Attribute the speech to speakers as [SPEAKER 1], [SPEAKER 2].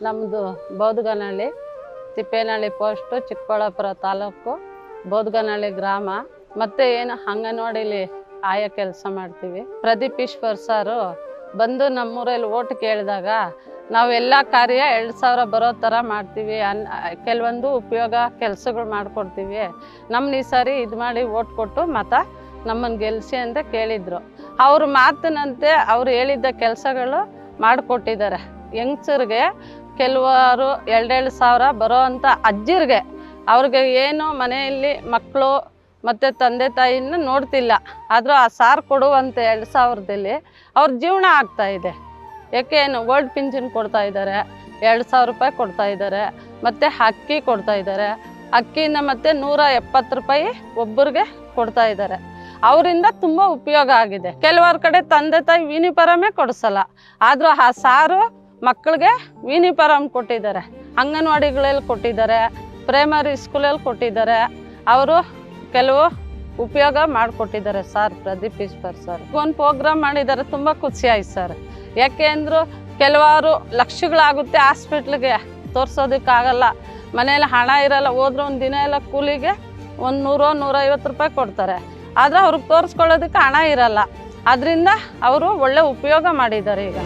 [SPEAKER 1] ನಮ್ಮದು ಬೋದಗನಹಳ್ಳಿ, ತಿಪ್ಪೇನಹಳ್ಳಿ ಪೋಸ್ಟು, ಚಿಕ್ಕಬಳ್ಳಾಪುರ ತಾಲೂಕು, ಬೋದಗನಹಳ್ಳಿ ಗ್ರಾಮ. ಮತ್ತು ಏನು ಅಂಗನವಾಡಿಲಿ ಆಯಾ ಕೆಲಸ ಮಾಡ್ತೀವಿ. ಪ್ರದೀಪ್ ಈಶ್ವರ್ ಸಾರು ಬಂದು ನಮ್ಮೂರಲ್ಲಿ ಓಟ್ ಕೇಳಿದಾಗ ನಾವೆಲ್ಲ ಕಾರ್ಯ 2,000 ಬರೋ ಥರ ಮಾಡ್ತೀವಿ, ಕೆಲವೊಂದು ಉಪಯೋಗ ಕೆಲಸಗಳು ಮಾಡಿಕೊಡ್ತೀವಿ, ನಮ್ಮನ್ನ ಈ ಸಾರಿ ಇದು ಮಾಡಿ ಓಟ್ ಕೊಟ್ಟು ನಮ್ಮನ್ನು ಗೆಲ್ಲಿಸಿ ಅಂತ ಕೇಳಿದರು. ಅವ್ರ ಮಾತಿನಂತೆ ಅವ್ರು ಹೇಳಿದ್ದ ಕೆಲಸಗಳು ಮಾಡಿಕೊಟ್ಟಿದ್ದಾರೆ. ಯಂಗ್ಸರ್ಗೆ ಕೆಲವರು 2,000 ಬರೋ ಅಂಥ ಅಜ್ಜಿರಿಗೆ ಅವ್ರಿಗೆ ಏನು ಮನೆಯಲ್ಲಿ ಮಕ್ಕಳು ಮತ್ತು ತಂದೆ ತಾಯಿನ ನೋಡ್ತಿಲ್ಲ, ಆದರೂ ಆ ಸಾರು ಕೊಡುವಂಥ 2,000ದಲ್ಲಿ ಅವ್ರ ಜೀವನ ಆಗ್ತಾಯಿದೆ. ಯಾಕೇನು ಓಲ್ಡ್ ಪಿಂಚನ್ ಕೊಡ್ತಾಯಿದ್ದಾರೆ, 2,000 ರೂಪಾಯಿ ಕೊಡ್ತಾಯಿದ್ದಾರೆ, ಮತ್ತು ಅಕ್ಕಿ ಕೊಡ್ತಾಯಿದ್ದಾರೆ. ಅಕ್ಕಿನ ಮತ್ತು 170 ರೂಪಾಯಿ ಒಬ್ಬರಿಗೆ ಕೊಡ್ತಾಯಿದ್ದಾರೆ. ಅವರಿಂದ ತುಂಬ ಉಪಯೋಗ ಆಗಿದೆ. ಕೆಲವರ ಕಡೆ ತಂದೆ ತಾಯಿ ಯೂನಿಫಾರಮೇ ಕೊಡಿಸಲ್ಲ, ಆದರೂ ಆ ಸಾರು ಮಕ್ಕಳಿಗೆ ಯೂನಿಫಾರಮ್ ಕೊಟ್ಟಿದ್ದಾರೆ, ಅಂಗನವಾಡಿಗಳಲ್ಲಿ ಕೊಟ್ಟಿದ್ದಾರೆ, ಪ್ರೈಮರಿ ಸ್ಕೂಲಲ್ಲಿ ಕೊಟ್ಟಿದ್ದಾರೆ. ಅವರು ಕೆಲವು ಉಪಯೋಗ ಮಾಡಿಕೊಟ್ಟಿದ್ದಾರೆ ಸರ್ ಪ್ರದೀಪ್ ಈಶ್ವರ್ ಸರ್. ಒಂದು ಪ್ರೋಗ್ರಾಮ್ ಮಾಡಿದ್ದಾರೆ, ತುಂಬ ಖುಷಿ ಆಯ್ತು ಸರ್. ಯಾಕೆ ಅಂದರು ಕೆಲವಾರು ಲಕ್ಷಗಳಾಗುತ್ತೆ ಹಾಸ್ಪಿಟ್ಲಿಗೆ ತೋರಿಸೋದಕ್ಕಾಗಲ್ಲ, ಮನೇಲಿ ಹಣ ಇರಲ್ಲ, ಹೋದ್ರೆ ಒಂದು ದಿನ ಎಲ್ಲ ಕೂಲಿಗೆ ಒಂದು 100-150 ರೂಪಾಯಿ ಕೊಡ್ತಾರೆ, ಆದರೆ ಅವ್ರಿಗೆ ತೋರಿಸ್ಕೊಳ್ಳೋದಕ್ಕೆ ಹಣ ಇರಲ್ಲ. ಅದರಿಂದ ಅವರು ಒಳ್ಳೆ ಉಪಯೋಗ ಮಾಡಿದ್ದಾರೆ ಈಗ.